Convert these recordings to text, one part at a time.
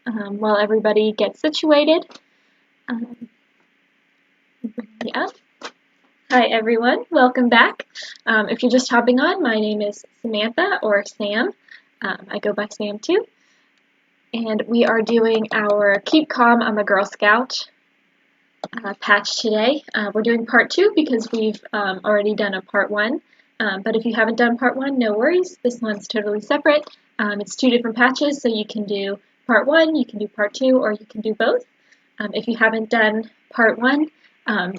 while everybody gets situated. Yeah. Hi everyone, welcome back. If you're just hopping on, my name is Samantha or Sam. I go by Sam too. And we are doing our Keep Calm, I'm a Girl Scout patch today. We're doing part 2 because we've already done a part 1. But if you haven't done part 1, no worries. This one's totally separate. It's 2 different patches, so you can do part 1, you can do part 2, or you can do both. If you haven't done part 1,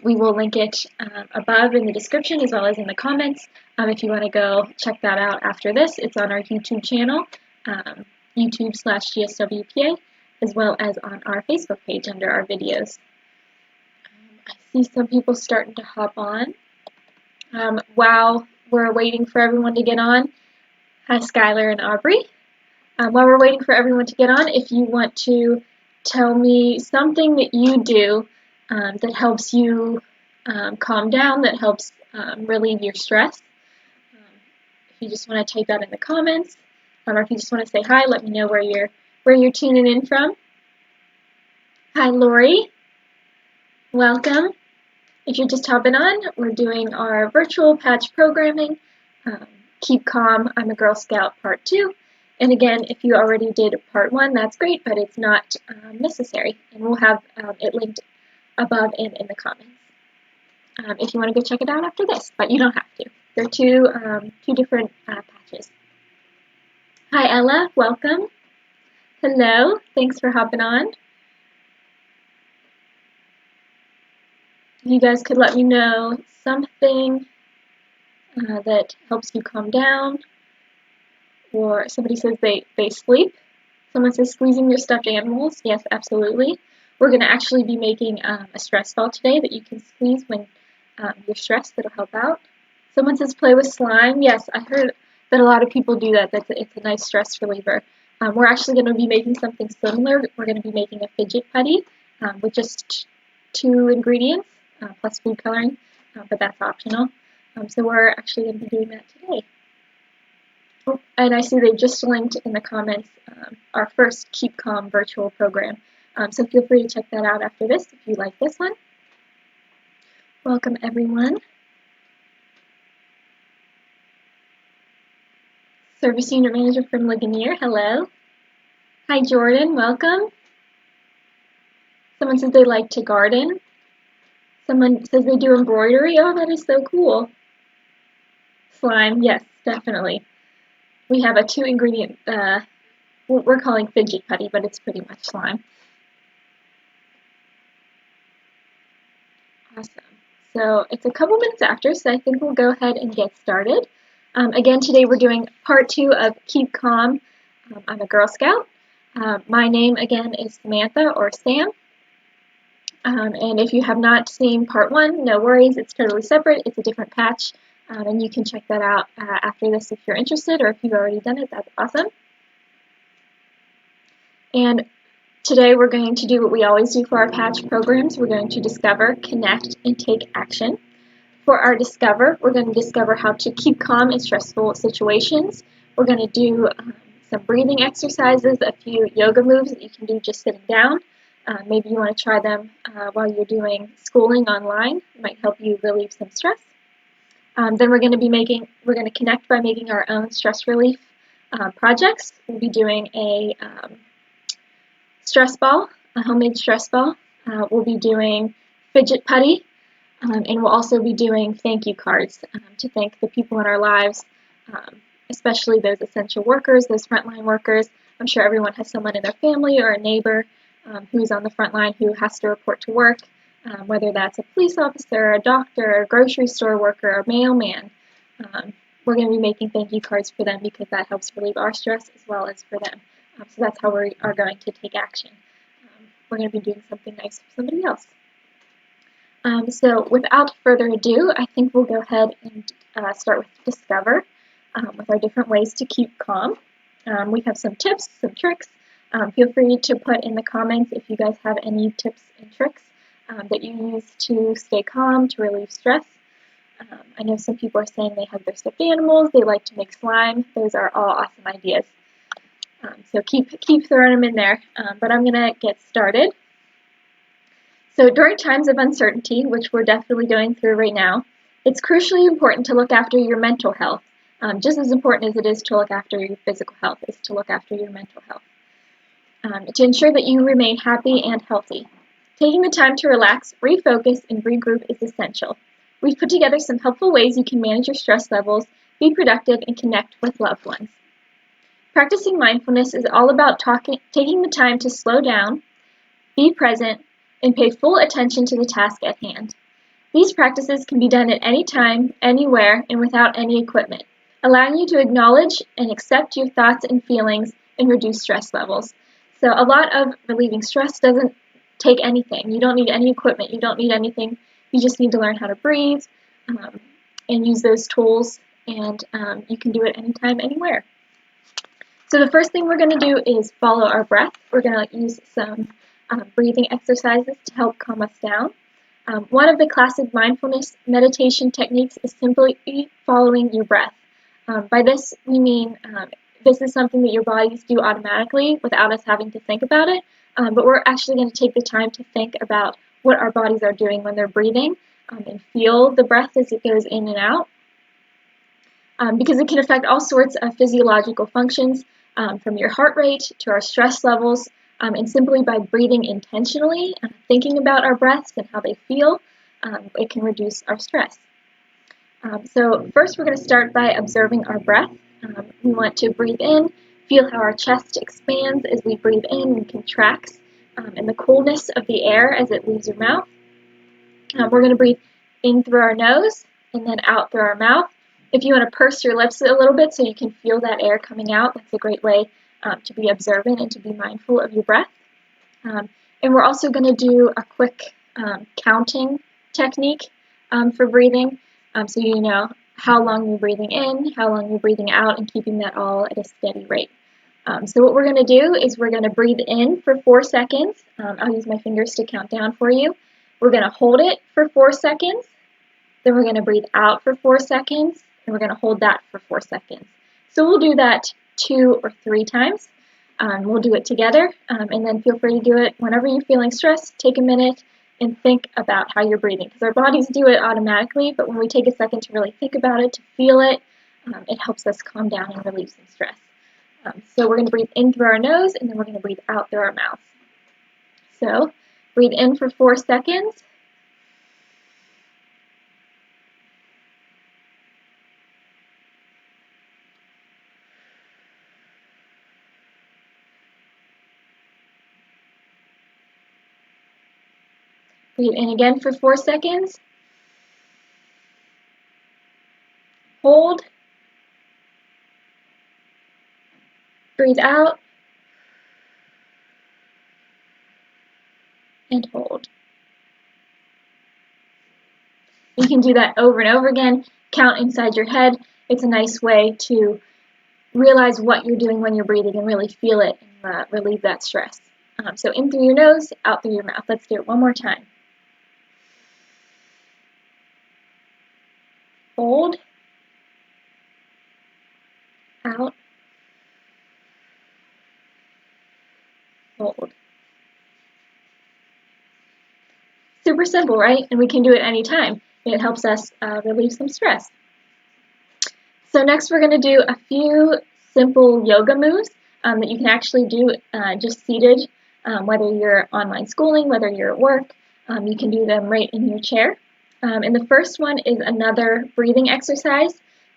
we will link it above in the description as well as in the comments. If you want to go check that out after this, it's on our YouTube channel, YouTube/GSWPA, as well as on our Facebook page under our videos. I see some people starting to hop on. While we're waiting for everyone to get on, hi Skylar and Aubrey. While we're waiting for everyone to get on, if you want to tell me something that you do that helps you calm down, that helps relieve your stress. If you just want to type that in the comments, or if you just want to say hi, let me know where you're tuning in from. Hi Lori, welcome. If you're just hopping on, we're doing our virtual patch programming, Keep Calm, I'm a Girl Scout Part 2. And again, if you already did Part 1, that's great, but it's not necessary. And we'll have it linked above and in the comments if you want to go check it out after this, but you don't have to. They're two different patches. Hi Ella, welcome. Hello, thanks for hopping on. You guys could let me know something that helps you calm down, or somebody says they sleep. Someone says squeezing your stuffed animals. Yes, absolutely. We're going to actually be making a stress ball today that you can squeeze when you're stressed. That'll help out. Someone says play with slime. Yes, I heard that a lot of people do that. It's a nice stress reliever. We're actually going to be making something similar. We're going to be making a fidget putty with just 2 ingredients plus food coloring, but that's optional. So we're actually going to be doing that today. Oh, and I see they just linked in the comments our first Keep Calm virtual program. So feel free to check that out after this if you like this one. Welcome everyone. Service Unit Manager from Ligonier, hello. Hi Jordan, welcome. Someone says they like to garden. Someone says they do embroidery. Oh, that is so cool. Slime, yes, definitely. We have a 2-ingredient, what we're calling fidget putty, but it's pretty much slime. Awesome. So it's a couple minutes after, so I think we'll go ahead and get started. Again, today we're doing part 2 of Keep Calm, I'm a Girl Scout. My name, again, is Samantha or Sam. And if you have not seen part 1, no worries, it's totally separate. It's a different patch, and you can check that out after this if you're interested, or if you've already done it, that's awesome. And today we're going to do what we always do for our patch programs. We're going to discover, connect, and take action. For our discover, we're going to discover how to keep calm in stressful situations. We're going to do some breathing exercises, a few yoga moves that you can do just sitting down. Maybe you want to try them while you're doing schooling online. It might help you relieve some stress. Then we're going to connect by making our own stress relief projects. We'll be doing a stress ball, a homemade stress ball. We'll be doing fidget putty, and we'll also be doing thank you cards to thank the people in our lives, especially those essential workers, those frontline workers. I'm sure everyone has someone in their family or a neighbor who's on the front line who has to report to work, whether that's a police officer, a doctor, a grocery store worker, a mailman. We're going to be making thank you cards for them because that helps relieve our stress as well as for them. So that's how we are going to take action. We're going to be doing something nice for somebody else. So without further ado, I think we'll go ahead and start with Discover, with our different ways to keep calm. We have some tips, some tricks. Feel free to put in the comments if you guys have any tips and tricks that you use to stay calm, to relieve stress. I know some people are saying they have their stuffed animals, they like to make slime. Those are all awesome ideas. So keep throwing them in there, but I'm going to get started. So during times of uncertainty, which we're definitely going through right now, it's crucially important to look after your mental health. Just as important as it is to look after your physical health is to look after your mental health. To ensure that you remain happy and healthy. Taking the time to relax, refocus, and regroup is essential. We've put together some helpful ways you can manage your stress levels, be productive, and connect with loved ones. Practicing mindfulness is all about taking the time to slow down, be present, and pay full attention to the task at hand. These practices can be done at any time, anywhere, and without any equipment, allowing you to acknowledge and accept your thoughts and feelings and reduce stress levels. So a lot of relieving stress doesn't take anything. You don't need any equipment. You don't need anything. You just need to learn how to breathe and use those tools, and you can do it anytime, anywhere. So the first thing we're going to do is follow our breath. We're going to use some breathing exercises to help calm us down. One of the classic mindfulness meditation techniques is simply following your breath. By this, we mean this is something that your bodies do automatically without us having to think about it, but we're actually going to take the time to think about what our bodies are doing when they're breathing and feel the breath as it goes in and out, because it can affect all sorts of physiological functions, from your heart rate to our stress levels, and simply by breathing intentionally, thinking about our breaths and how they feel, it can reduce our stress. So first we're going to start by observing our breath. We want to breathe in, feel how our chest expands as we breathe in and contracts, and the coolness of the air as it leaves your mouth. We're going to breathe in through our nose and then out through our mouth. If you want to purse your lips a little bit so you can feel that air coming out, that's a great way to be observant and to be mindful of your breath. And we're also going to do a quick counting technique for breathing, so you know how long you're breathing in, how long you're breathing out, and keeping that all at a steady rate. So what we're going to do is we're going to breathe in for 4 seconds. I'll use my fingers to count down for you. We're going to hold it for 4 seconds. Then we're going to breathe out for 4 seconds, and we're going to hold that for 4 seconds. So we'll do that 2 or 3 times. We'll do it together, and then feel free to do it whenever you're feeling stressed. Take a minute and think about how you're breathing, because our bodies do it automatically, but when we take a second to really think about it, to feel it, it helps us calm down and relieve some stress. So we're going to breathe in through our nose, and then we're going to breathe out through our mouth. So breathe in for 4 seconds. Breathe in again for 4 seconds. Hold. Breathe out. And hold. You can do that over and over again. Count inside your head. It's a nice way to realize what you're doing when you're breathing and really feel it and relieve that stress. So in through your nose, out through your mouth. Let's do it one more time. Hold. Out. Hold. Super simple, right? And we can do it anytime. It helps us relieve some stress. So next we're going to do a few simple yoga moves that you can actually do just seated, whether you're online schooling, whether you're at work. You can do them right in your chair. And the first one is another breathing exercise.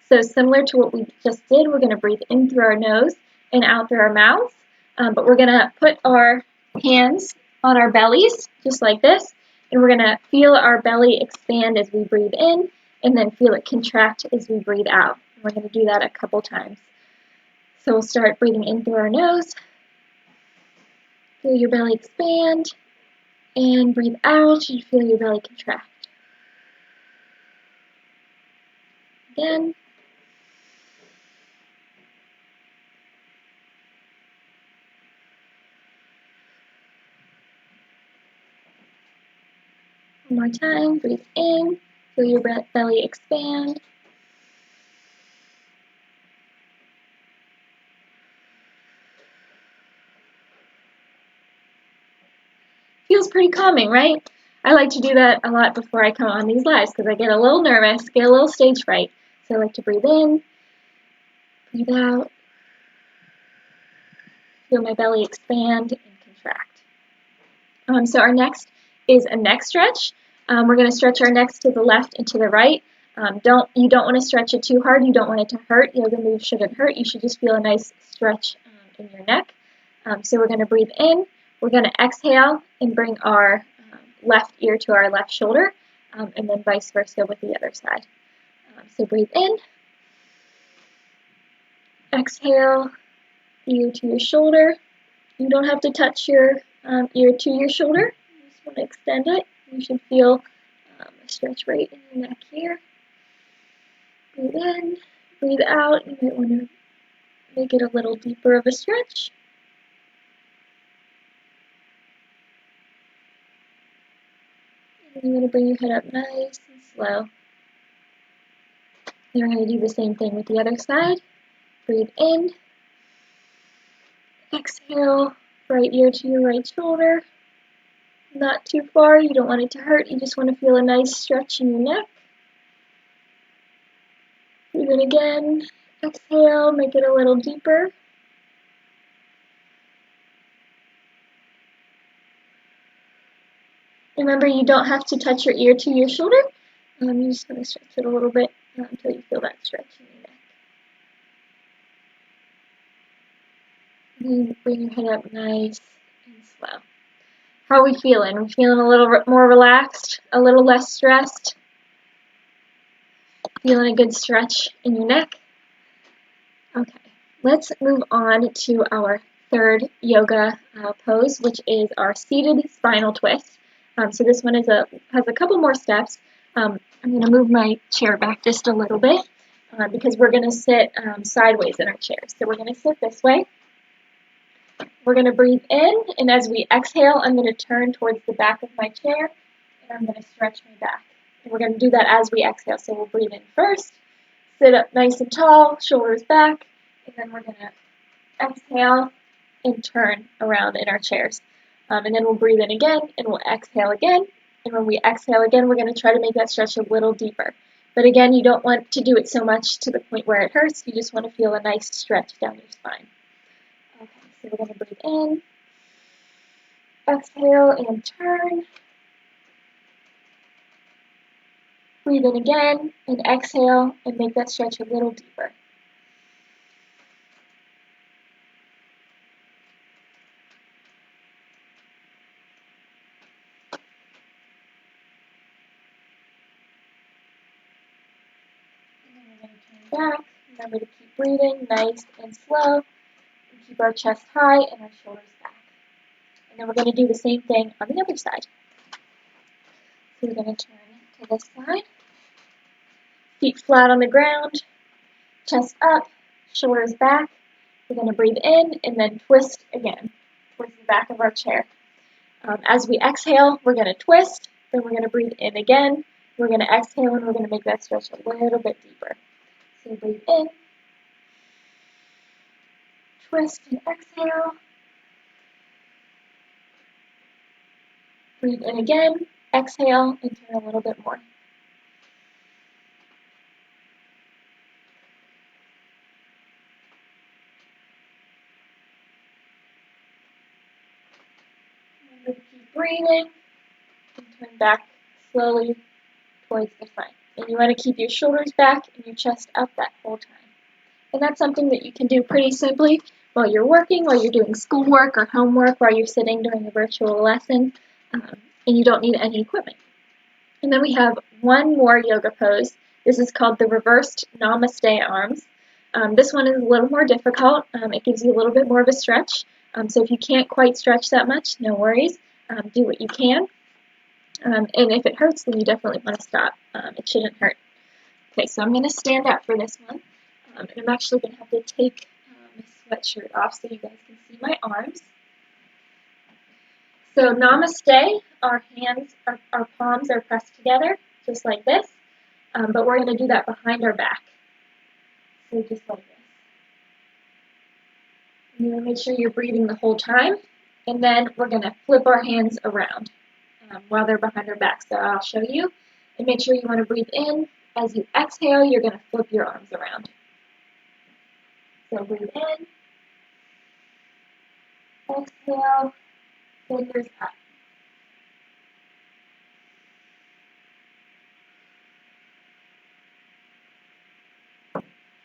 So similar to what we just did, we're going to breathe in through our nose and out through our mouth. But we're going to put our hands on our bellies, just like this. And we're going to feel our belly expand as we breathe in, and then feel it contract as we breathe out. And we're going to do that a couple times. So we'll start breathing in through our nose. Feel your belly expand, and breathe out, and feel your belly contract. Again. One more time, breathe in, feel your belly expand. pretty calming, right? I like to do that a lot before I come on these lives because I get a little nervous, get a little stage fright. So I like to breathe in, breathe out, feel my belly expand and contract. So our next is a neck stretch. We're going to stretch our necks to the left and to the right. You don't want to stretch it too hard. You don't want it to hurt. Yoga moves shouldn't hurt. You should just feel a nice stretch in your neck. So we're going to breathe in. We're going to exhale and bring our left ear to our left shoulder, and then vice versa with the other side. So breathe in. Exhale, ear to your shoulder. You don't have to touch your ear to your shoulder. You just want to extend it. You should feel a stretch right in your neck here. Breathe in, breathe out. You might want to make it a little deeper of a stretch. And you're going to bring your head up nice and slow. Then we're going to do the same thing with the other side. Breathe in. Exhale, right ear to your right shoulder. Not too far, you don't want it to hurt, you just want to feel a nice stretch in your neck. Breathe in again, exhale, make it a little deeper. Remember, you don't have to touch your ear to your shoulder. You just want to stretch it a little bit until you feel that stretch in your neck. And bring your head up nice and slow. How are we feeling? Are we feeling a little more relaxed, a little less stressed? Feeling a good stretch in your neck? Okay, let's move on to our third yoga pose, which is our seated spinal twist. So this one has a couple more steps. I'm going to move my chair back just a little bit because we're going to sit sideways in our chairs. So we're going to sit this way. We're going to breathe in, and as we exhale, I'm going to turn towards the back of my chair, and I'm going to stretch my back. And we're going to do that as we exhale. So we'll breathe in first, sit up nice and tall, shoulders back, and then we're going to exhale and turn around in our chairs. And then we'll breathe in again, and we'll exhale again. And when we exhale again, we're going to try to make that stretch a little deeper. But again, you don't want to do it so much to the point where it hurts. You just want to feel a nice stretch down your spine. Okay, so we're going to breathe in, exhale, and turn. Breathe in again, and exhale, and make that stretch a little deeper. Back. Remember to keep breathing nice and slow. And keep our chest high and our shoulders back. And then we're going to do the same thing on the other side. So we're going to turn to this side. Feet flat on the ground. Chest up. Shoulders back. We're going to breathe in and then twist again towards the back of our chair. As we exhale, we're going to twist. Then we're going to breathe in again. We're going to exhale and we're going to make that stretch a little bit deeper. So breathe in, twist and exhale. Breathe in again, exhale, and turn a little bit more. Remember to keep breathing and turn back slowly towards the front. And you want to keep your shoulders back and your chest up that whole time. And that's something that you can do pretty simply while you're working, while you're doing schoolwork or homework, while you're sitting during a virtual lesson, and you don't need any equipment. And then we have one more yoga pose. This is called the reversed Namaste arms. This one is a little more difficult. It gives you a little bit more of a stretch. So if you can't quite stretch that much, no worries. Do what you can. And if it hurts, then you definitely want to stop. It shouldn't hurt. Okay, so I'm going to stand up for this one. And I'm actually going to have to take my sweatshirt off so you guys can see my arms. So Namaste, our hands, our palms are pressed together, just like this. But we're going to do that behind our back. So just like this. And you want to make sure you're breathing the whole time. And then we're going to flip our hands around. while they're behind our back. So I'll show you. And make sure you want to breathe in. As you exhale, you're going to flip your arms around. So breathe in. Exhale. Fingers up.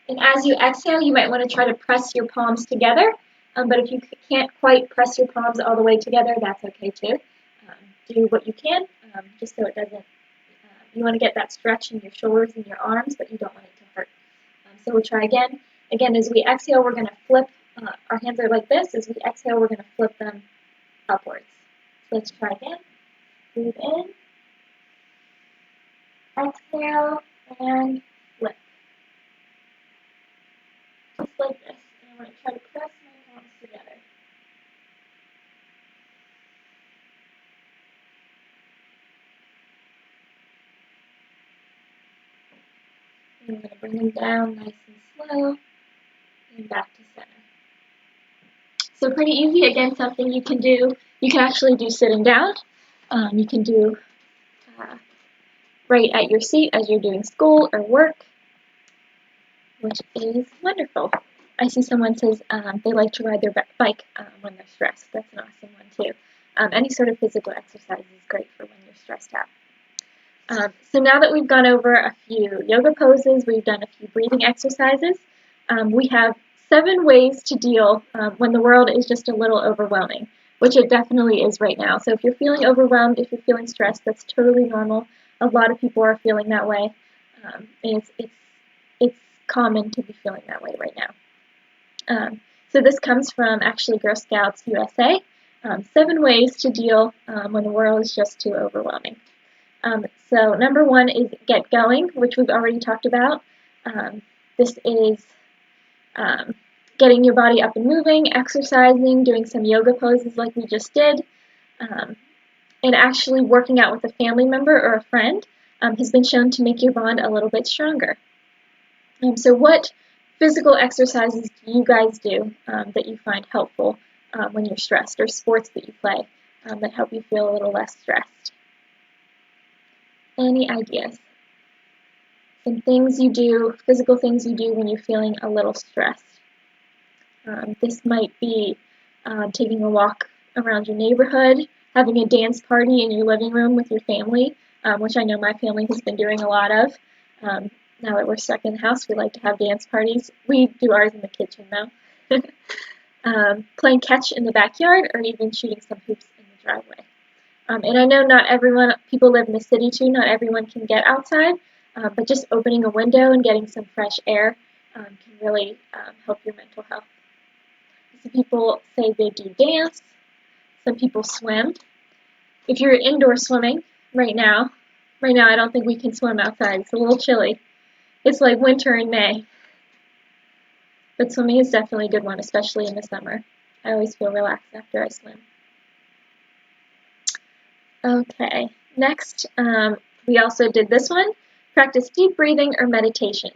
And as you exhale, you might want to try to press your palms together. But if you can't quite press your palms all the way together, that's okay too. Do what you can, just so it doesn't, you want to get that stretch in your shoulders and your arms, but you don't want it to hurt. So we'll try again. Again, as we exhale, we're going to flip, our hands are like this. As we exhale, we're going to flip them upwards. So let's try again. Breathe in, exhale, and flip. Just like this. And I want to try to press my palms together. And I'm going to bring them down nice and slow and back to center. So pretty easy. Again, something you can do. You can actually do sitting down. You can do right at your seat as you're doing school or work, which is wonderful. I see someone says they like to ride their bike when they're stressed. That's an awesome one too. Any sort of physical exercise is great for when you're stressed out. So now that we've gone over a few yoga poses, we've done a few breathing exercises, we have 7 ways to deal when the world is just a little overwhelming, which it definitely is right now. So if you're feeling overwhelmed, if you're feeling stressed, that's totally normal. A lot of people are feeling that way, and it's common to be feeling that way right now. So this comes from actually Girl Scouts USA, 7 ways to deal when the world is just too overwhelming. So number 1 is get going, which we've already talked about. This is getting your body up and moving, exercising, doing some yoga poses like we just did, and actually working out with a family member or a friend has been shown to make your bond a little bit stronger. So what physical exercises do you guys do that you find helpful when you're stressed, or sports that you play that help you feel a little less stressed? Any ideas? Some things you do, physical things you do when you're feeling a little stressed. This might be taking a walk around your neighborhood, having a dance party in your living room with your family, which I know my family has been doing a lot of. Now that we're stuck in the house, we like to have dance parties. We do ours in the kitchen though. Playing catch in the backyard, or even shooting some hoops in the driveway. And I know not everyone, people live in the city too, not everyone can get outside, but just opening a window and getting some fresh air can really help your mental health. Some people say they do dance, some people swim. If you're indoor swimming right now I don't think we can swim outside, it's a little chilly. It's like winter in May. But swimming is definitely a good one, especially in the summer. I always feel relaxed after I swim. Okay, next, we also did this one, practice deep breathing or meditation.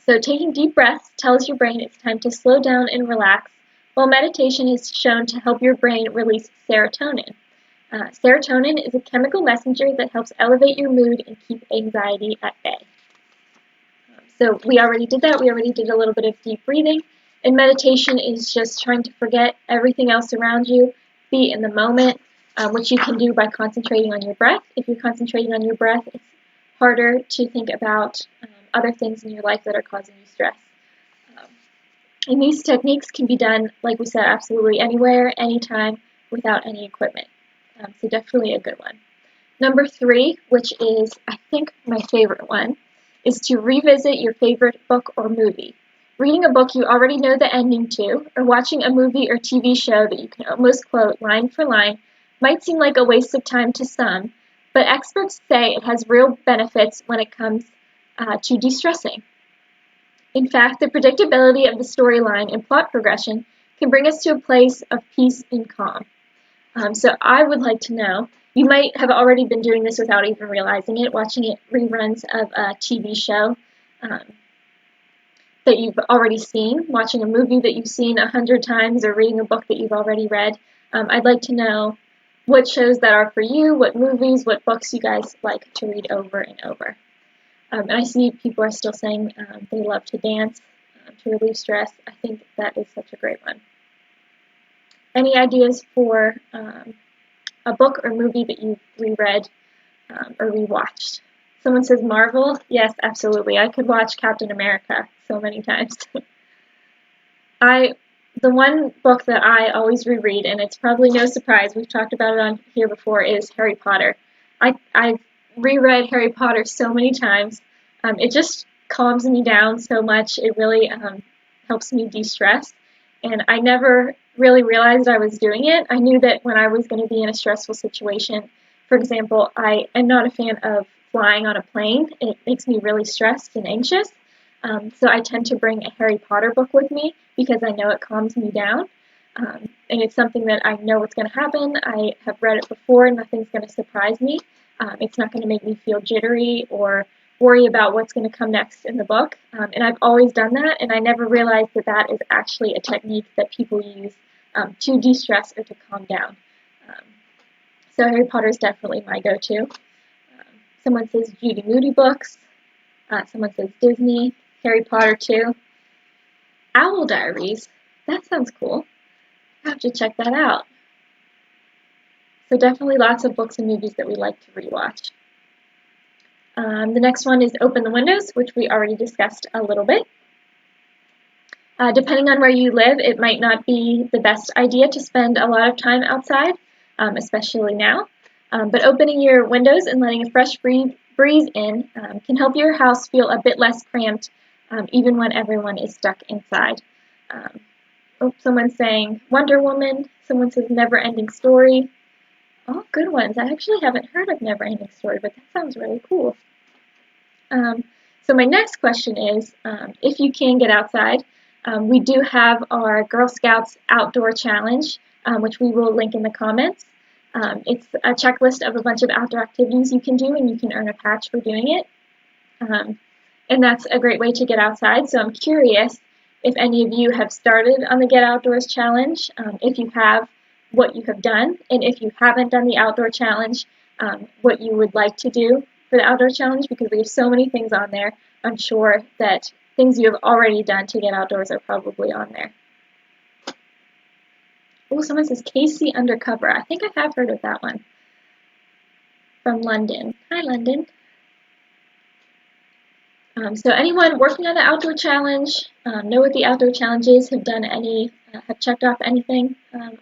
So taking deep breaths tells your brain it's time to slow down and relax, while meditation is shown to help your brain release serotonin. Serotonin is a chemical messenger that helps elevate your mood and keep anxiety at bay. So we already did that. We already did a little bit of deep breathing. And meditation is just trying to forget everything else around you, be in the moment, which you can do by concentrating on your breath. If you're concentrating on your breath, it's harder to think about other things in your life that are causing you stress. And these techniques can be done, like we said, absolutely anywhere, anytime, without any equipment. So definitely a good one. Number 3, which is, I think, my favorite one, is to revisit your favorite book or movie. Reading a book you already know the ending to, or watching a movie or TV show that you can almost quote line for line, might seem like a waste of time to some, but experts say it has real benefits when it comes to de-stressing. In fact, the predictability of the storyline and plot progression can bring us to a place of peace and calm. So I would like to know, you might have already been doing this without even realizing it, watching reruns of a TV show that you've already seen, watching a movie that you've seen 100 times, or reading a book that you've already read. I'd like to know what shows that are for you, what movies, what books you guys like to read over and over. And I see people are still saying they love to dance to relieve stress. I think that is such a great one. Any ideas for a book or movie that you've reread or rewatched? Someone says Marvel. Yes, absolutely. I could watch Captain America so many times. The one book that I always reread, and it's probably no surprise, we've talked about it on here before, is Harry Potter. I've reread Harry Potter so many times. It just calms me down so much. It really helps me de-stress. And I never really realized I was doing it. I knew that when I was going to be in a stressful situation, for example, I am not a fan of flying on a plane. It makes me really stressed and anxious. So I tend to bring a Harry Potter book with me because I know it calms me down. And it's something that I know what's going to happen. I have read it before. Nothing's going to surprise me. It's not going to make me feel jittery or worry about what's going to come next in the book. And I've always done that, and I never realized that that is actually a technique that people use to de-stress or to calm down. So Harry Potter is definitely my go-to. Someone says Judy Moody books. Someone says Disney. Harry Potter too. Owl Diaries. That sounds cool. I have to check that out. So definitely lots of books and movies that we like to rewatch. The next one is Open the Windows, which we already discussed a little bit. Depending on where you live, it might not be the best idea to spend a lot of time outside, especially now. But opening your windows and letting a fresh breeze in can help your house feel a bit less cramped, even when everyone is stuck inside. Someone's saying Wonder Woman. Someone says Never Ending Story. All good ones. I actually haven't heard of Never Ending Story, but that sounds really cool. So my next question is, if you can get outside, we do have our Girl Scouts Outdoor Challenge, which we will link in the comments. It's a checklist of a bunch of outdoor activities you can do, and you can earn a patch for doing it. And that's a great way to get outside. So I'm curious if any of you have started on the Get Outdoors Challenge, if you have, what you have done, and if you haven't done the Outdoor Challenge, what you would like to do for the Outdoor Challenge, because we have so many things on there. I'm sure that things you have already done to get outdoors are probably on there. Oh, someone says Casey Undercover. I think I have heard of that one. From London. Hi, London. So anyone working on the Outdoor Challenge, know what the Outdoor Challenge is, have checked off anything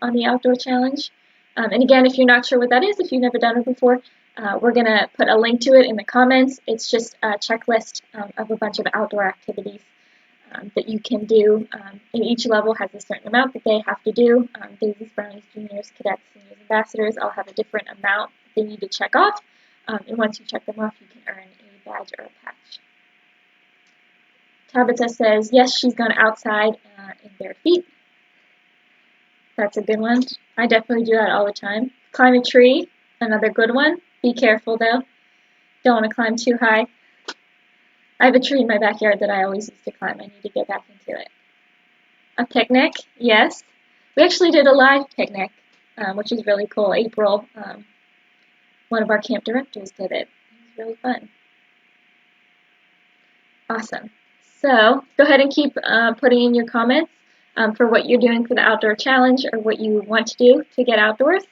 on the Outdoor Challenge. And again, if you're not sure what that is, if you've never done it before, we're going to put a link to it in the comments. It's just a checklist of a bunch of outdoor activities that you can do. And each level has a certain amount that they have to do. Daisies, Brownies, Juniors, Cadets, Seniors, Ambassadors all have a different amount they need to check off. And once you check them off, you can earn a badge or a patch. Tabitha says, yes, she's gone outside in bare feet. That's a good one. I definitely do that all the time. Climb a tree, another good one. Be careful, though. Don't want to climb too high. I have a tree in my backyard that I always used to climb. I need to get back into it. A picnic, yes. We actually did a live picnic, which is really cool. April, one of our camp directors, did it. It was really fun. Awesome. So go ahead and keep putting in your comments for what you're doing for the Outdoor Challenge or what you want to do to get outdoors,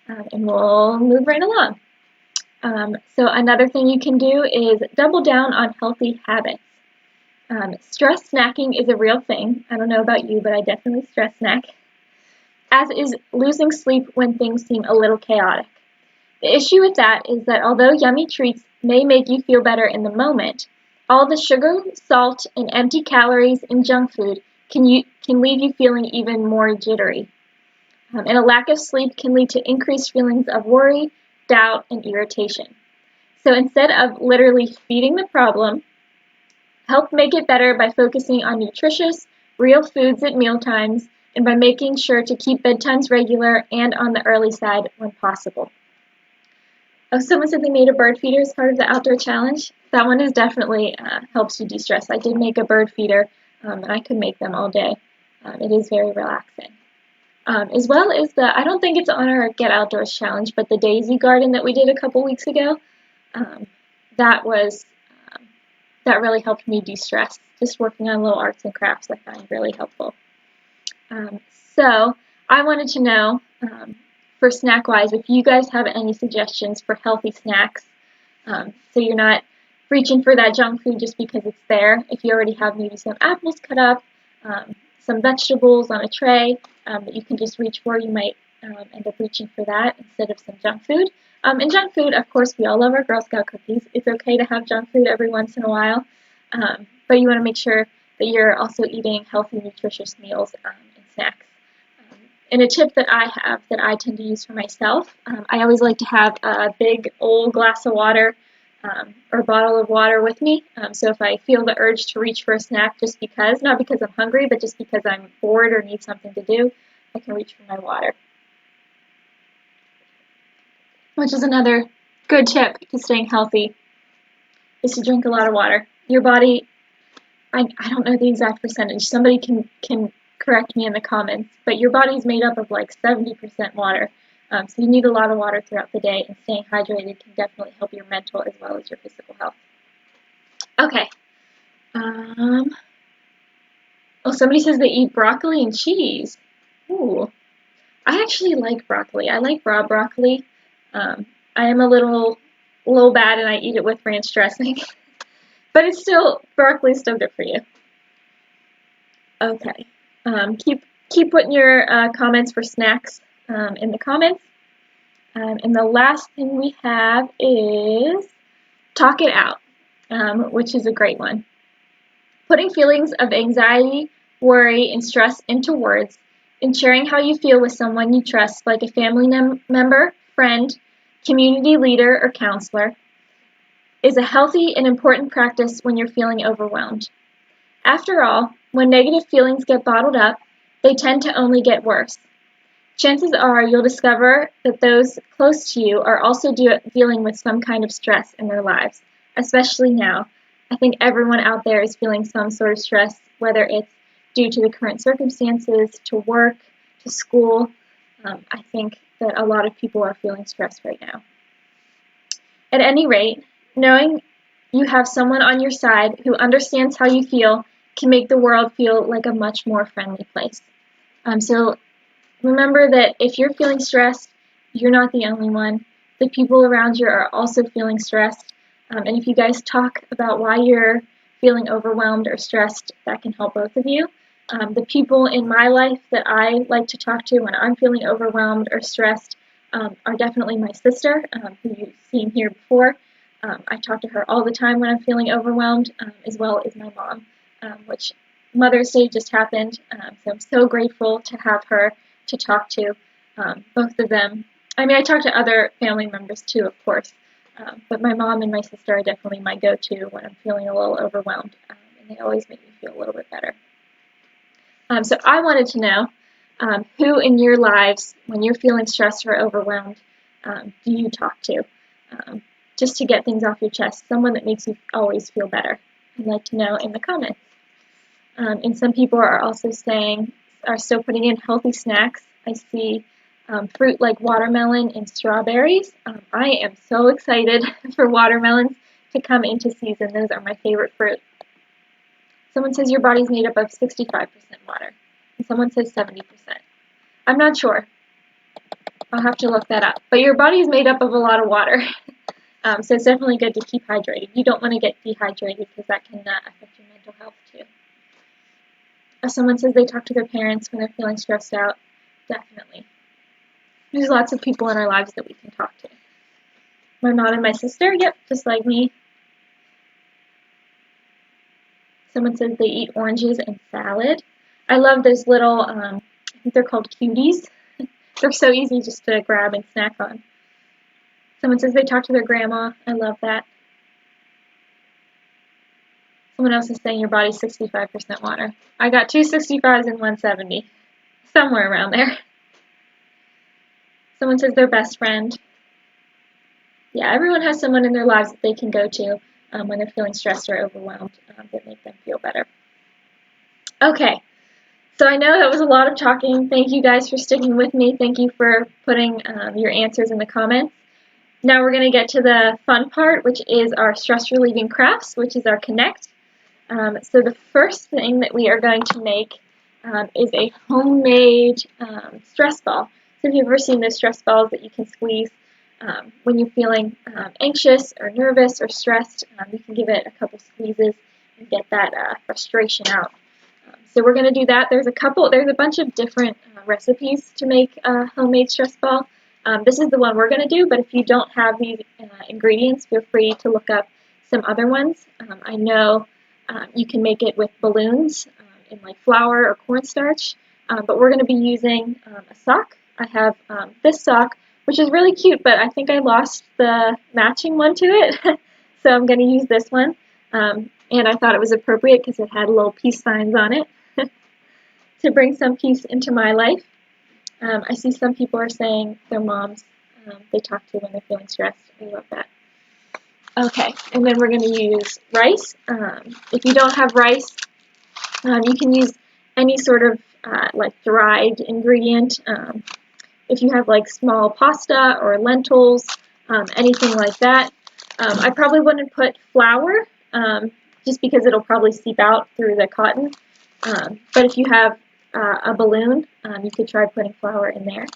and we'll move right along. So another thing you can do is double down on healthy habits. Stress snacking is a real thing. I don't know about you, but I definitely stress snack, as is losing sleep when things seem a little chaotic. The issue with that is that although yummy treats may make you feel better in the moment, all the sugar, salt, and empty calories in junk food can leave you feeling even more jittery. And a lack of sleep can lead to increased feelings of worry, doubt, and irritation. So instead of literally feeding the problem, help make it better by focusing on nutritious, real foods at mealtimes, and by making sure to keep bedtimes regular and on the early side when possible. Oh, someone said they made a bird feeder as part of the Outdoor Challenge. That one is definitely helps you de-stress. I did make a bird feeder, and I could make them all day. It is very relaxing. as well as I don't think it's on our Get Outdoors challenge, but the daisy garden that we did a couple weeks ago, that really helped me de-stress. Just working on little arts and crafts I find really helpful. So I wanted to know, for snack-wise, if you guys have any suggestions for healthy snacks, so you're not reaching for that junk food just because it's there. If you already have maybe some apples cut up, some vegetables on a tray that you can just reach for, you might end up reaching for that instead of some junk food. And junk food, of course, we all love our Girl Scout cookies. It's okay to have junk food every once in a while, but you want to make sure that you're also eating healthy, nutritious meals and snacks. And a tip that I have that I tend to use for myself, I always like to have a big old glass of water or bottle of water with me. So if I feel the urge to reach for a snack just because, not because I'm hungry, but just because I'm bored or need something to do, I can reach for my water. Which is another good tip to staying healthy, is to drink a lot of water. Your body, I don't know the exact percentage, somebody can correct me in the comments, but your body's made up of like 70% water. So you need a lot of water throughout the day, and staying hydrated can definitely help your mental as well as your physical health. Okay. Oh, somebody says they eat broccoli and cheese. Ooh. I actually like broccoli. I like raw broccoli. I am a little bad and I eat it with ranch dressing. But broccoli's still good for you. Okay. Keep putting your comments for snacks in the comments. And the last thing we have is talk it out, which is a great one. Putting feelings of anxiety, worry, and stress into words, and sharing how you feel with someone you trust, like a family member, friend, community leader, or counselor, is a healthy and important practice when you're feeling overwhelmed. After all, when negative feelings get bottled up, they tend to only get worse. Chances are you'll discover that those close to you are also dealing with some kind of stress in their lives, especially now. I think everyone out there is feeling some sort of stress, whether it's due to the current circumstances, to work, to school. I think that a lot of people are feeling stressed right now. At any rate, knowing you have someone on your side who understands how you feel can make the world feel like a much more friendly place. So remember that if you're feeling stressed, you're not the only one. The people around you are also feeling stressed. And if you guys talk about why you're feeling overwhelmed or stressed, that can help both of you. The people in my life that I like to talk to when I'm feeling overwhelmed or stressed are definitely my sister, who you've seen here before. I talk to her all the time when I'm feeling overwhelmed, as well as my mom, which Mother's Day just happened, so I'm so grateful to have her to talk to, both of them. I mean, I talk to other family members too, of course, but my mom and my sister are definitely my go-to when I'm feeling a little overwhelmed, and they always make me feel a little bit better. So I wanted to know, who in your lives, when you're feeling stressed or overwhelmed, do you talk to? Just to get things off your chest, someone that makes you always feel better. I'd like to know in the comments. And some people are still putting in healthy snacks. I see fruit like watermelon and strawberries. I am so excited for watermelons to come into season. Those are my favorite fruit. Someone says your body's made up of 65% water, and someone says 70%. I'm not sure. I'll have to look that up. But your body is made up of a lot of water, so it's definitely good to keep hydrated. You don't want to get dehydrated because that can affect your mental health too. Someone says they talk to their parents when they're feeling stressed out. Definitely. There's lots of people in our lives that we can talk to. My mom and my sister, yep, just like me. Someone says they eat oranges and salad. I love those little, I think they're called cuties. They're so easy just to grab and snack on. Someone says they talk to their grandma. I love that. Someone else is saying your body's 65% water. I got 2 65s and 1 70. Somewhere around there. Someone says their best friend. Yeah, everyone has someone in their lives that they can go to when they're feeling stressed or overwhelmed that make them feel better. Okay, So I know that was a lot of talking. Thank you guys for sticking with me. Thank you for putting your answers in the comments. Now we're going to get to the fun part, which is our stress relieving crafts, which is our connect. So the first thing that we are going to make is a homemade stress ball. So if you've ever seen those stress balls that you can squeeze when you're feeling anxious or nervous or stressed, you can give it a couple squeezes and get that frustration out. So we're going to do that. There's a bunch of different recipes to make a homemade stress ball. This is the one we're going to do, but if you don't have these ingredients, feel free to look up some other ones. I know you can make it with balloons in like flour or cornstarch, but we're going to be using a sock. I have this sock, which is really cute, but I think I lost the matching one to it, so I'm going to use this one. And I thought it was appropriate because it had little peace signs on it to bring some peace into my life. I see some people are saying their moms they talk to when they're feeling stressed. I love that. Okay, and then we're going to use rice. If you don't have rice, you can use any sort of like dried ingredient. If you have like small pasta or lentils, anything like that. I probably wouldn't put flour, just because it'll probably seep out through the cotton. But if you have a balloon, you could try putting flour in there.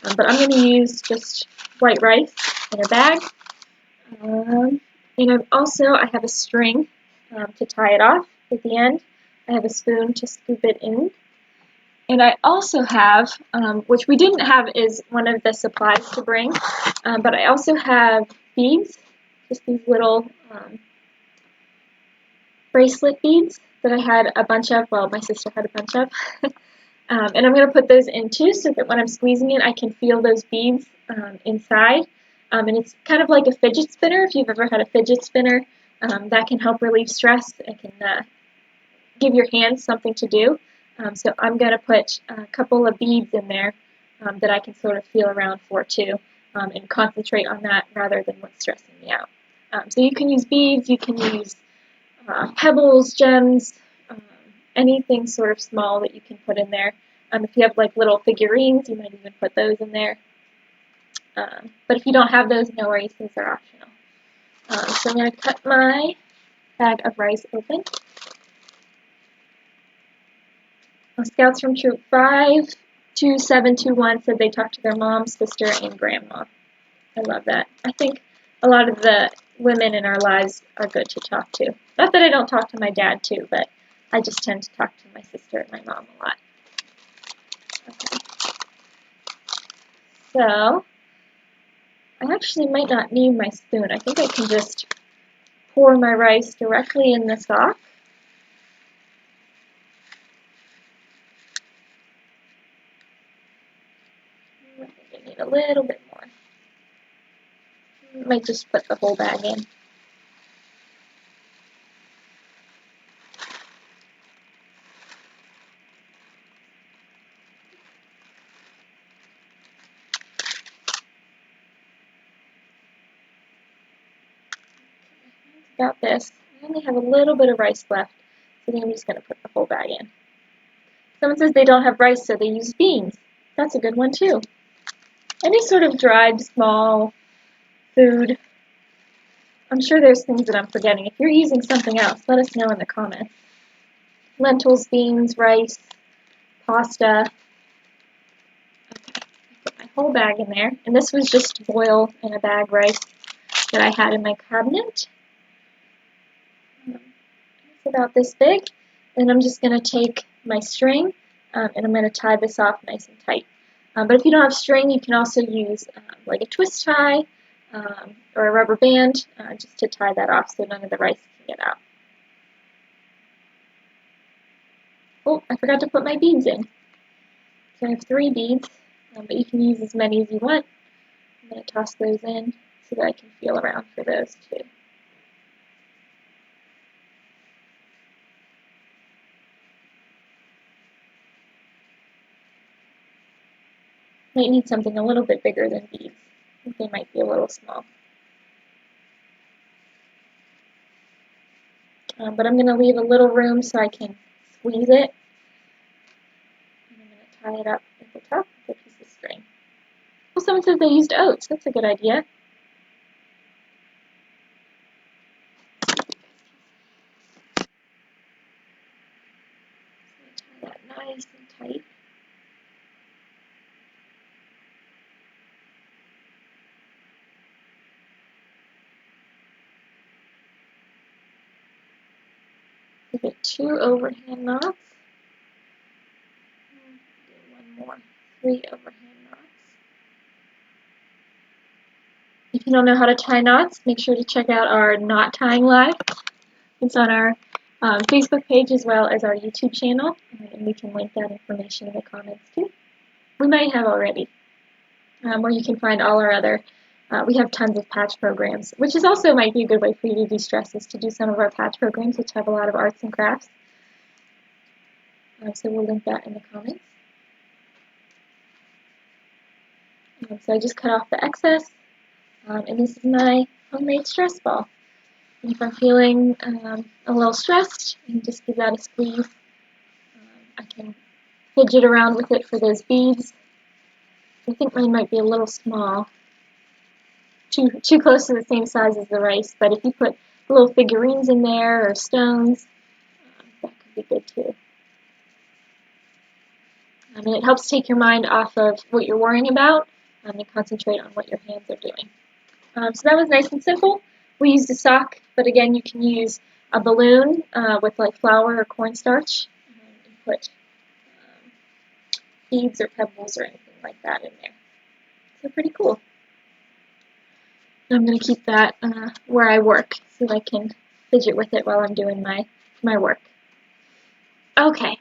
But I'm going to use just white rice in a bag. And I have a string to tie it off at the end. I have a spoon to scoop it in. And I also have, which we didn't have is one of the supplies to bring, but I also have beads, just these little bracelet beads that I had a bunch of, well, my sister had a bunch of. And I'm going to put those in too so that when I'm squeezing it, I can feel those beads inside. And it's kind of like a fidget spinner. If you've ever had a fidget spinner, that can help relieve stress. It can give your hands something to do. So I'm going to put a couple of beads in there that I can sort of feel around for too, and concentrate on that rather than what's stressing me out. So you can use beads, you can use pebbles, gems, anything sort of small that you can put in there. If you have like little figurines, you might even put those in there. But if you don't have those, no worries, these are optional. So I'm going to cut my bag of rice open. Scouts from Troop 52721 said they talked to their mom, sister, and grandma. I love that. I think a lot of the women in our lives are good to talk to. Not that I don't talk to my dad too, but I just tend to talk to my sister and my mom a lot. Okay. So, I actually might not need my spoon. I think I can just pour my rice directly in the sock. I think I need a little bit more. I might just put the whole bag in. About this. I only have a little bit of rice left, so then I'm just going to put the whole bag in. Someone says they don't have rice, so they use beans. That's a good one too. Any sort of dried, small food. I'm sure there's things that I'm forgetting. If you're using something else, let us know in the comments. Lentils, beans, rice, pasta. Okay, I put my whole bag in there. And this was just boiled in a bag rice that I had in my cabinet. It's about this big. Then I'm just going to take my string and I'm going to tie this off nice and tight. But if you don't have string, you can also use like a twist tie or a rubber band just to tie that off so none of the rice can get out. Oh, I forgot to put my beads in. So I have 3 beads, but you can use as many as you want. I'm going to toss those in so that I can feel around for those too. Might need something a little bit bigger than beads. I think they might be a little small. But I'm going to leave a little room so I can squeeze it. tie it up at the top with a piece of string. Well, someone says they used oats. That's a good idea. Tie that nice and tight. Give it 2 overhand knots. Do one more. 3 overhand knots. If you don't know how to tie knots, make sure to check out our Knot Tying Live. It's on our Facebook page as well as our YouTube channel, and we can link that information in the comments too. We might have already, where you can find all our other, we have tons of patch programs, which is also might be a good way for you to de-stress, is to do some of our patch programs, which have a lot of arts and crafts. So we'll link that in the comments. So I just cut off the excess, and this is my homemade stress ball. And if I'm feeling a little stressed, you can just give that a squeeze. I can fidget around with it for those beads. I think mine might be a little small, too close to the same size as the rice, but if you put little figurines in there or stones, that could be good too. And it helps take your mind off of what you're worrying about and concentrate on what your hands are doing. So that was nice and simple. We used a sock, but again, you can use a balloon with like flour or cornstarch and put beads or pebbles or anything like that in there. So pretty cool. I'm going to keep that where I work so that I can fidget with it while I'm doing my work. Okay,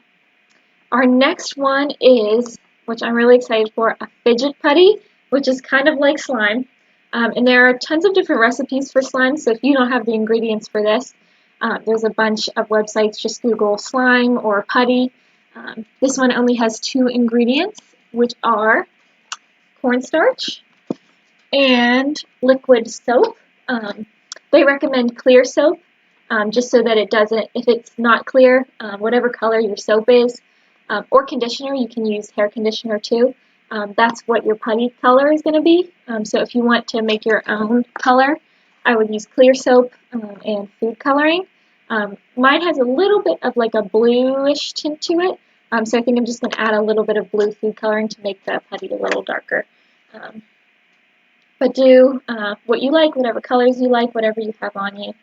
our next one is, which I'm really excited for, a Fidget Putty, which is kind of like slime. And there are tons of different recipes for slime, so if you don't have the ingredients for this, there's a bunch of websites. Just Google slime or putty. This one only has 2 ingredients, which are cornstarch and liquid soap. They recommend clear soap, just so that it doesn't, if it's not clear, whatever color your soap is, or conditioner, you can use hair conditioner too. That's what your putty color is going to be. So if you want to make your own color, I would use clear soap and food coloring. Mine has a little bit of like a bluish tint to it, so I think I'm just going to add a little bit of blue food coloring to make the putty a little darker. But do what you like, whatever colors you like, whatever you have on you,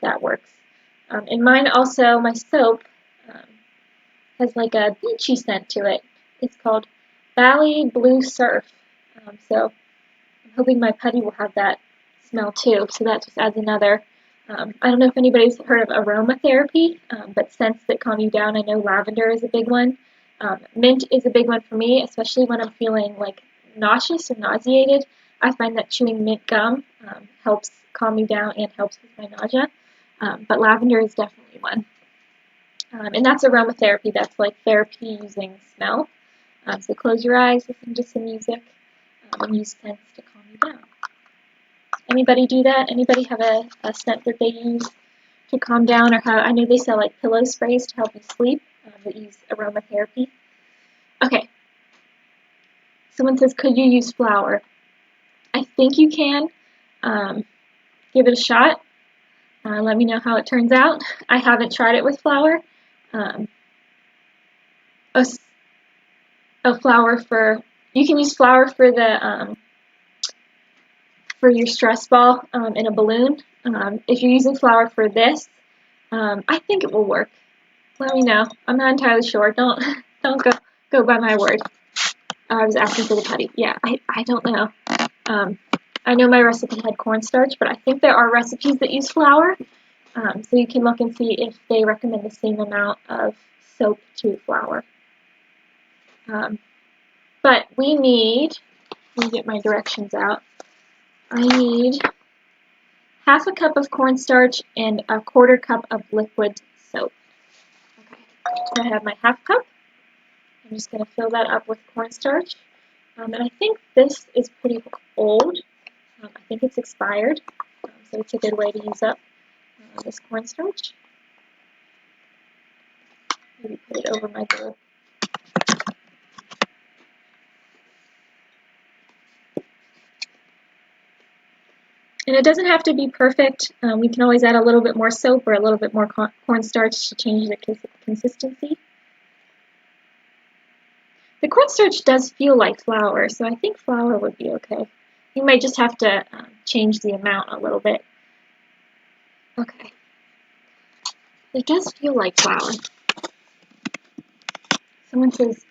that works. And mine also, my soap, has like a beachy scent to it. It's called Bali Blue Surf. So I'm hoping my putty will have that smell too. So that just adds another. I don't know if anybody's heard of aromatherapy, but scents that calm you down. I know lavender is a big one. Mint is a big one for me, especially when I'm feeling like nauseous or nauseated. I find that chewing mint gum helps calm me down and helps with my nausea. But lavender is definitely one. And that's aromatherapy. That's like therapy using smell. So close your eyes, listen to some music, and use scents to calm you down. Anybody do that? Anybody have a scent that they use to calm down, or how? I know they sell like pillow sprays to help you sleep that use aromatherapy. Okay. Someone says, could you use flour? I think you can. Give it a shot. Let me know how it turns out. I haven't tried it with flour. Flour for, you can use flour for the for your stress ball in a balloon. If you're using flour for this, I think it will work. Let me know. I'm not entirely sure. Don't go by my word. I was asking for the putty. Yeah, I don't know. I know my recipe had cornstarch, but I think there are recipes that use flour. So you can look and see if they recommend the same amount of soap to flour. But we need, let me get my directions out. I need half a cup of cornstarch and a quarter cup of liquid soap. Okay, so I have my half cup. I'm just going to fill that up with cornstarch. And I think this is pretty old. I think it's expired, so it's a good way to use up this cornstarch. Maybe put it over my bowl. And it doesn't have to be perfect. We can always add a little bit more soap or a little bit more cornstarch to change the consistency. The cornstarch does feel like flour, so I think flour would be okay. You might just have to change the amount a little bit. Okay. It does feel like flour. Someone says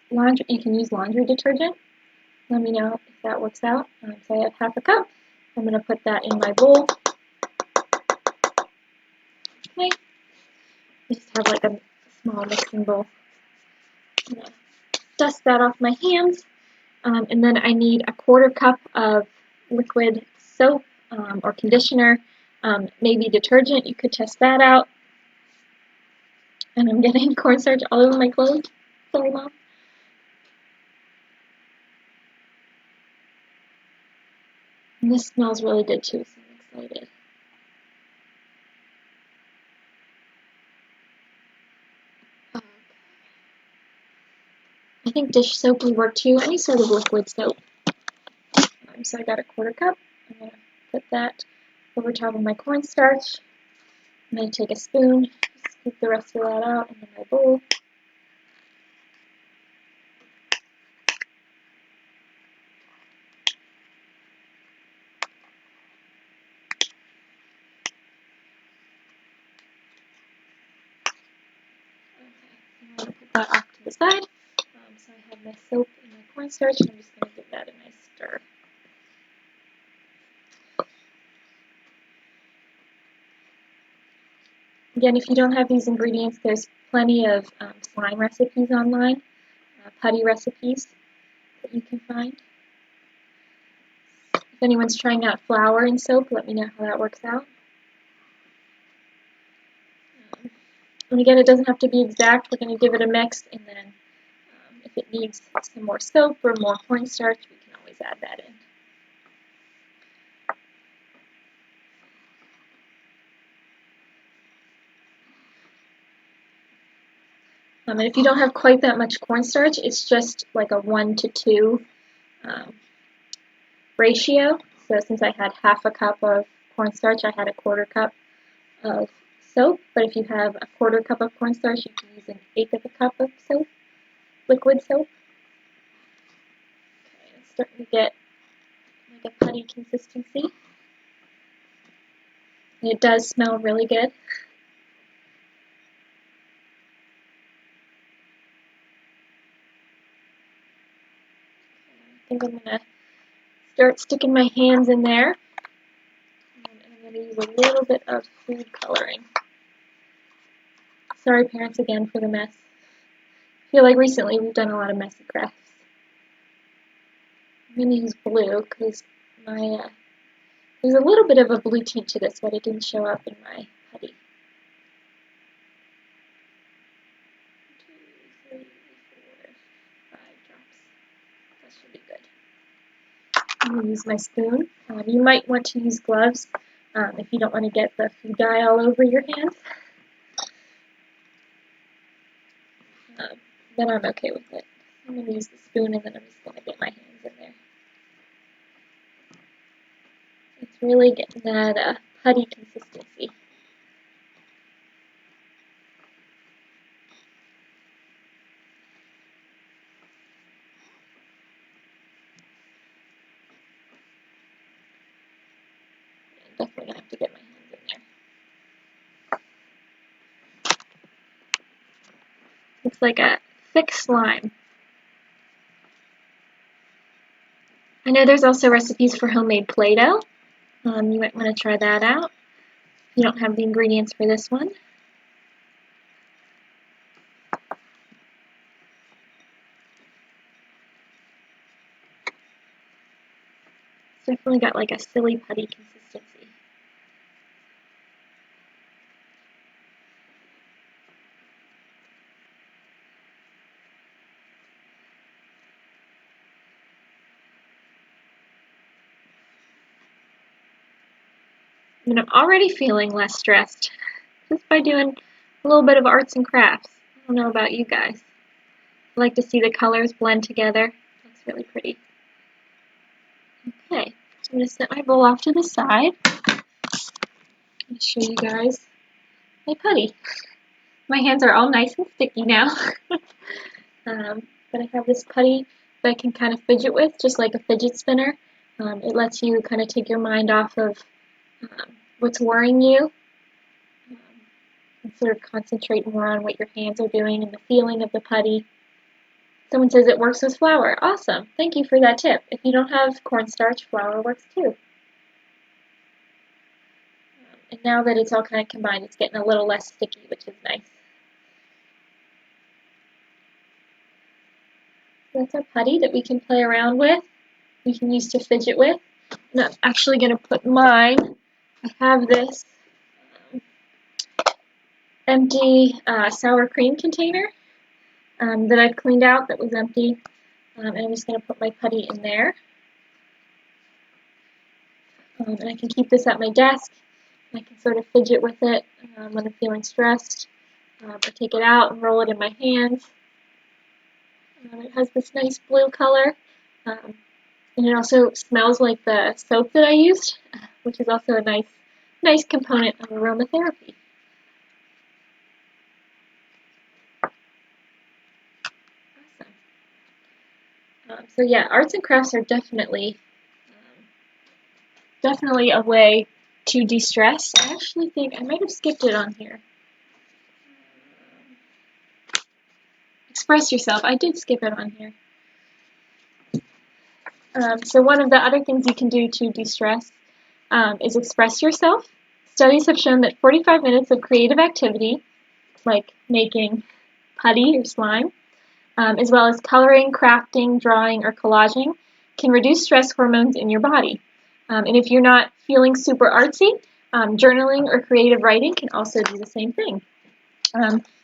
you can use laundry detergent. Let me know if that works out. So I have half a cup. I'm going to put that in my bowl. Okay. I just have like a small mixing bowl. I'm going to dust that off my hands. And then I need a 1/4 cup of liquid soap or conditioner, maybe detergent. You could test that out. And I'm getting cornstarch all over my clothes. Sorry, Mom. And this smells really good too, so I'm excited. I think dish soap would work too, any sort of liquid soap. So I got a 1/4 cup. I'm going to put that over top of my cornstarch. I'm going to take a spoon, scoop the rest of that out into my bowl. I'm going to put that off to the side. So I have my soap and my cornstarch, and I'm just going to give that a nice stir. Again, if you don't have these ingredients, there's plenty of slime recipes online, putty recipes that you can find. If anyone's trying out flour and soap, let me know how that works out. And again, it doesn't have to be exact. We're going to give it a mix, and then if it needs some more soap or more cornstarch, we can always add that in. And if you don't have quite that much cornstarch, it's just like a 1 to 2 ratio. So since I had half a cup of cornstarch, I had a 1/4 cup of soap. But if you have a 1/4 cup of cornstarch, you can use 1/8 of a cup of soap, liquid soap. Okay, it's starting to get like a putty consistency. And it does smell really good. I think I'm going to start sticking my hands in there. And I'm going to use a little bit of food coloring. Sorry, parents, again for the mess. I feel like recently we've done a lot of messy crafts. I'm going to use blue because there's a little bit of a blue tint to this, but it didn't show up in my putty. 1, 2, 3, 4, 5 drops. That should be good. I'm going to use my spoon. You might want to use gloves if you don't want to get the food dye all over your hands. Then I'm okay with it. I'm going to use the spoon, and then I'm just going to get my hands in there. It's really getting that putty consistency. I'm definitely going to have to get my hands in there. Looks like a thick slime. I know there's also recipes for homemade Play-Doh. You might want to try that out if you don't have the ingredients for this one. It's definitely got like a silly putty consistency. And I'm already feeling less stressed just by doing a little bit of arts and crafts. I don't know about you guys. I like to see the colors blend together. It looks really pretty. Okay, so I'm going to set my bowl off to the side. me show you guys my putty. My hands are all nice and sticky now. But I have this putty that I can kind of fidget with, just like a fidget spinner. It lets you kind of take your mind off of what's worrying you and sort of concentrate more on what your hands are doing and the feeling of the putty. Someone says it works with flour. Awesome. Thank you for that tip. If you don't have cornstarch, flour works too. And now that it's all kind of combined, it's getting a little less sticky, which is nice. So that's our putty that we can play around with. We can use to fidget with. And I'm actually going to put mine. I have this empty sour cream container that I've cleaned out that was empty. And I'm just going to put my putty in there. And I can keep this at my desk. I can sort of fidget with it when I'm feeling stressed. Or take it out and roll it in my hands. It has this nice blue color. And it also smells like the soap that I used, which is also a nice component of aromatherapy. Awesome. So yeah, arts and crafts are definitely a way to de-stress. I actually think I might have skipped it on here. Express yourself. I did skip it on here. So one of the other things you can do to de-stress is express yourself. Studies have shown that 45 minutes of creative activity, like making putty or slime, as well as coloring, crafting, drawing, or collaging, can reduce stress hormones in your body. And if you're not feeling super artsy, journaling or creative writing can also do the same thing.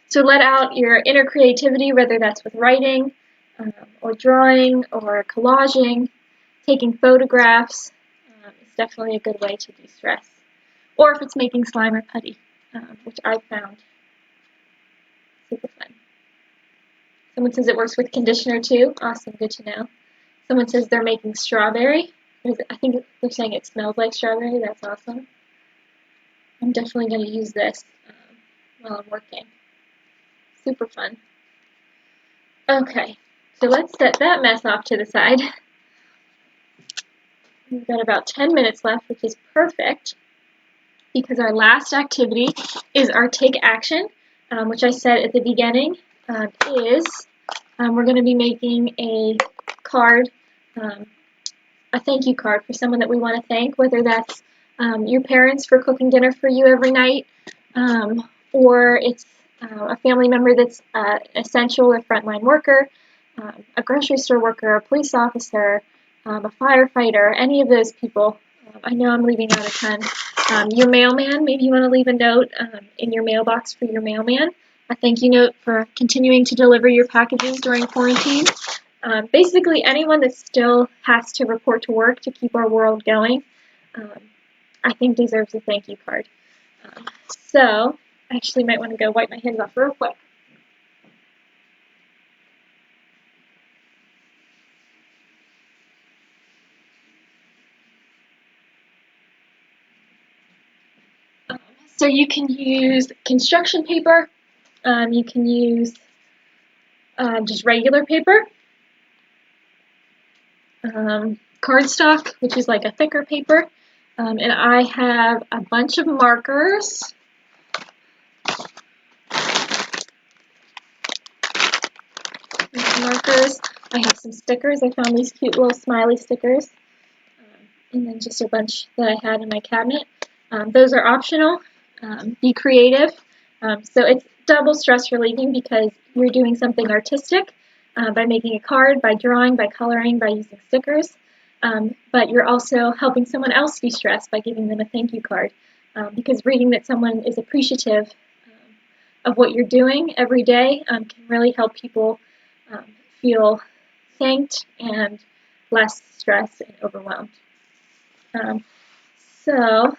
So let out your inner creativity, whether that's with writing, or drawing, or collaging. Taking photographs is definitely a good way to de-stress. Or if it's making slime or putty, which I've found super fun. Someone says it works with conditioner too. Awesome, good to know. Someone says they're making strawberry. I think they're saying it smells like strawberry. That's awesome. I'm definitely going to use this while I'm working. Super fun. Okay, so let's set that mess off to the side. We've got about 10 minutes left, which is perfect, because our last activity is our take action, which I said at the beginning we're going to be making a card, a thank you card for someone that we want to thank, whether that's your parents for cooking dinner for you every night, or it's a family member that's essential or frontline worker, a grocery store worker, a police officer, a firefighter, any of those people. I know I'm leaving out a ton. Your mailman, maybe you want to leave a note in your mailbox for your mailman. A thank you note for continuing to deliver your packages during quarantine. Basically, anyone that still has to report to work to keep our world going, I think deserves a thank you card. So, I actually might want to go wipe my hands off real quick. So you can use construction paper, you can use just regular paper, cardstock, which is like a thicker paper, and I have a bunch of markers. I have some stickers. I found these cute little smiley stickers, and then just a bunch that I had in my cabinet. Those are optional. Be creative. So it's double stress relieving because you're doing something artistic by making a card, by drawing, by coloring, by using stickers. But you're also helping someone else de-stress by giving them a thank you card. Because reading that someone is appreciative of what you're doing every day can really help people feel thanked and less stressed and overwhelmed. So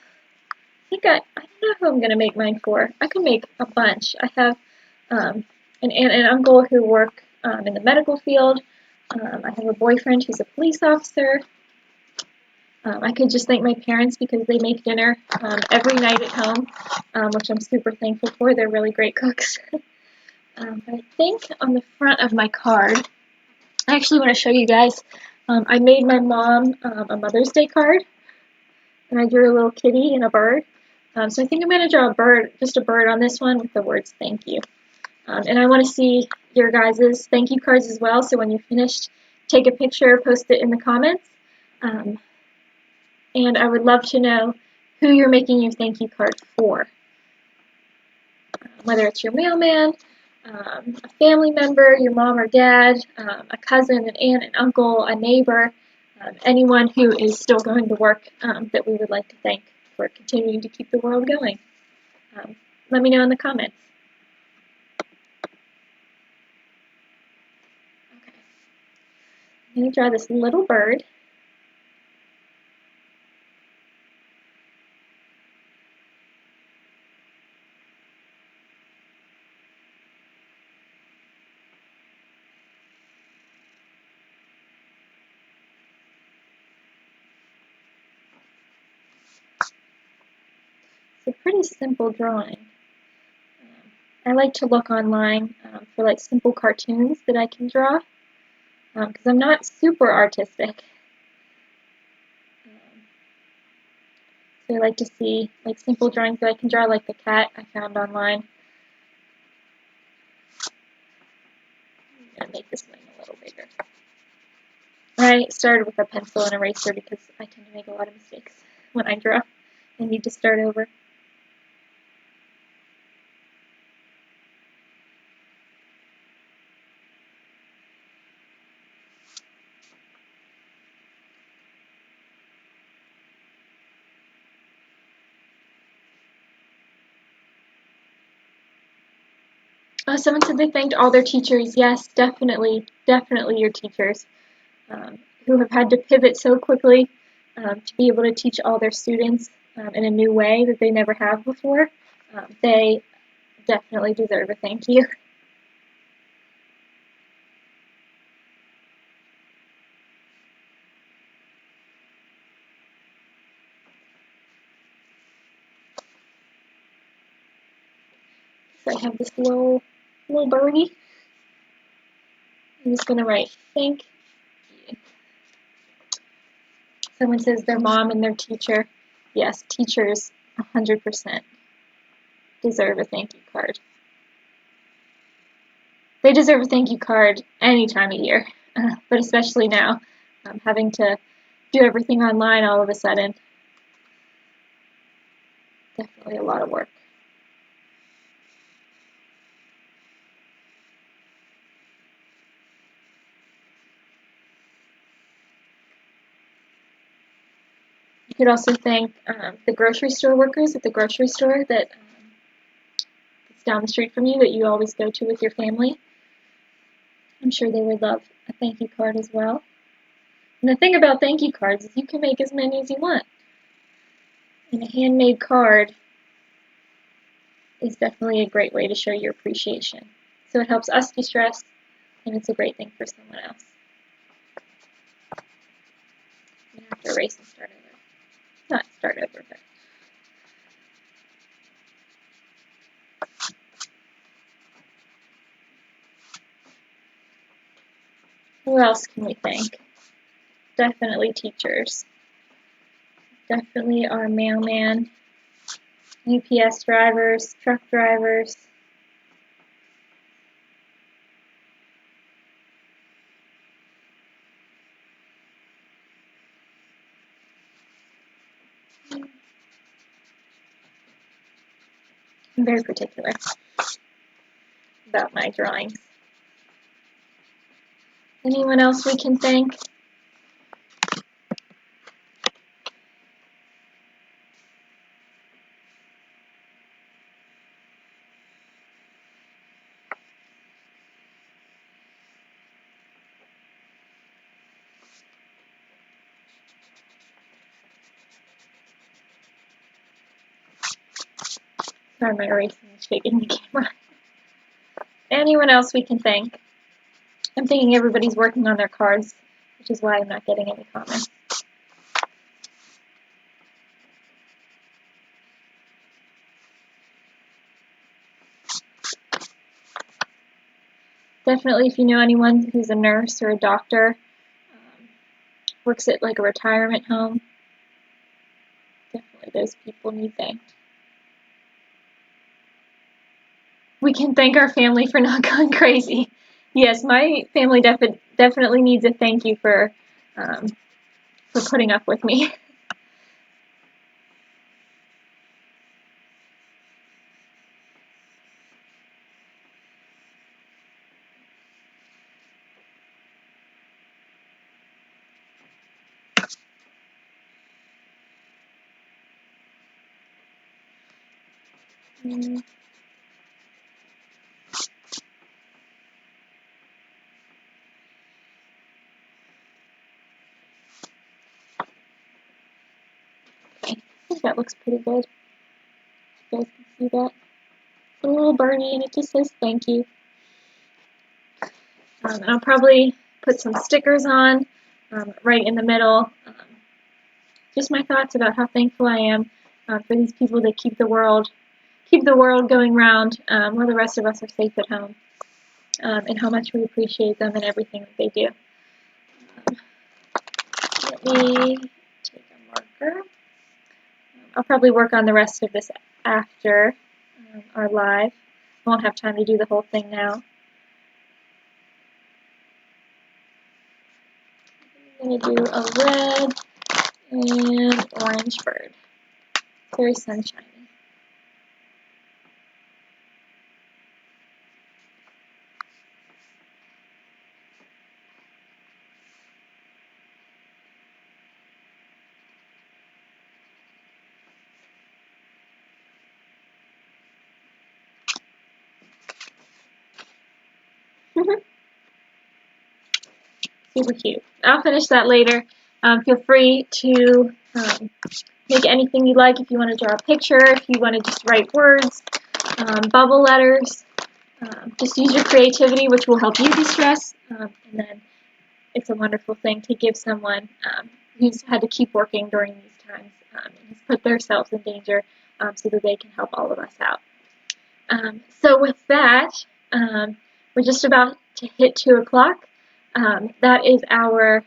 I don't know who I'm going to make mine for. I can make a bunch. I have an aunt and uncle who work in the medical field. I have a boyfriend who's a police officer. I could just thank my parents because they make dinner every night at home, which I'm super thankful for. They're really great cooks. But I think on the front of my card, I actually want to show you guys, I made my mom a Mother's Day card, and I drew a little kitty and a bird. So I think I'm going to draw a bird, just a bird on this one with the words thank you. And I want to see your guys' thank you cards as well, so when you're finished, take a picture, post it in the comments. And I would love to know who you're making your thank you card for. Whether it's your mailman, a family member, your mom or dad, a cousin, an aunt, an uncle, a neighbor, anyone who is still going to work that we would like to thank for continuing to keep the world going. Let me know in the comments. Okay. I'm going to draw this little bird. It's a pretty simple drawing. I like to look online for like simple cartoons that I can draw because I'm not super artistic. So I like to see like simple drawings that I can draw, like the cat I found online. I'm going to make this wing a little bigger. I started with a pencil and eraser because I tend to make a lot of mistakes when I draw. I need to start over. Someone said they thanked all their teachers. Yes, definitely your teachers who have had to pivot so quickly to be able to teach all their students in a new way that they never have before. They definitely deserve a thank you. So I have this little birdie. I'm just going to write thank you. Someone says their mom and their teacher. Yes, teachers 100% deserve a thank you card. They deserve a thank you card any time of year, but especially now, having to do everything online all of a sudden. Definitely a lot of work. You could also thank the grocery store workers at the grocery store that it's down the street from you that you always go to with your family. I'm sure they would love a thank you card as well. And the thing about thank you cards is you can make as many as you want. And a handmade card is definitely a great way to show your appreciation. So it helps us de-stress, and it's a great thing for someone else. You have to erase and start over. Not start over, but who else can we thank? Definitely teachers. Definitely our mailman, UPS drivers, truck drivers. I'm very particular about my drawings. Anyone else we can thank? Sorry, my erasing is shaking the camera. Anyone else we can thank? I'm thinking everybody's working on their cards, which is why I'm not getting any comments. Definitely if you know anyone who's a nurse or a doctor, works at like a retirement home, definitely those people need thanked. We can thank our family for not going crazy. Yes, my family definitely needs a thank you for putting up with me. I think that looks pretty good. You guys can see that. It's a little burny and it just says thank you. And I'll probably put some stickers on right in the middle. Just my thoughts about how thankful I am for these people that keep the world going round while the rest of us are safe at home, and how much we appreciate them and everything that they do. Let me take a marker. I'll probably work on the rest of this after our live. I won't have time to do the whole thing now. I'm going to do a red and orange bird. Very sunshiny. Super cute. I'll finish that later. Feel free to make anything you like. If you want to draw a picture, if you want to just write words, bubble letters, just use your creativity, which will help you de-stress. And then it's a wonderful thing to give someone who's had to keep working during these times and has put themselves in danger so that they can help all of us out. So with that, we're just about to hit 2 o'clock. That is our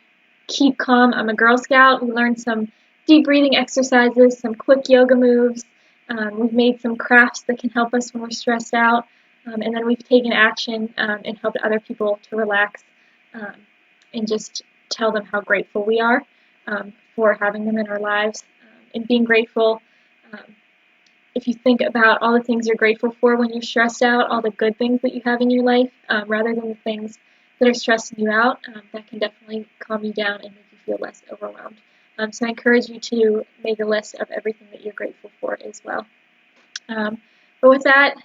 Keep Calm, I'm a Girl Scout. We learned some deep breathing exercises, some quick yoga moves. We've made some crafts that can help us when we're stressed out. And then we've taken action and helped other people to relax and just tell them how grateful we are for having them in our lives. And being grateful, if you think about all the things you're grateful for when you're stressed out, all the good things that you have in your life, rather than the things that are stressing you out, that can definitely calm you down and make you feel less overwhelmed. So I encourage you to make a list of everything that you're grateful for as well. But with that,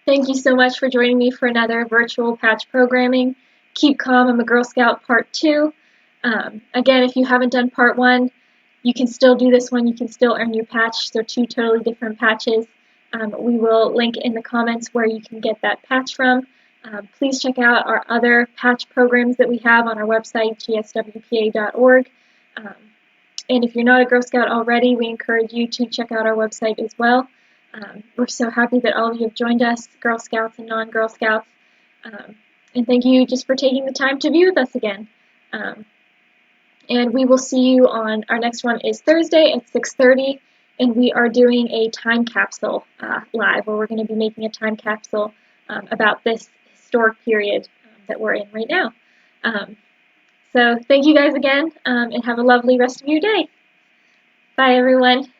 thank you so much for joining me for another virtual patch programming. Keep Calm, I'm a Girl Scout Part 2. Again, if you haven't done Part 1, you can still do this one. You can still earn your patch. They're 2 totally different patches. We will link in the comments where you can get that patch from. Please check out our other patch programs that we have on our website, GSWPA.org. And if you're not a Girl Scout already, we encourage you to check out our website as well. We're so happy that all of you have joined us, Girl Scouts and non-Girl Scouts. And thank you just for taking the time to be with us again. And we will see you on, our next one is Thursday at 6:30, and we are doing a time capsule live, where we're going to be making a time capsule about this historic period that we're in right now. So thank you guys again, and have a lovely rest of your day. Bye, everyone.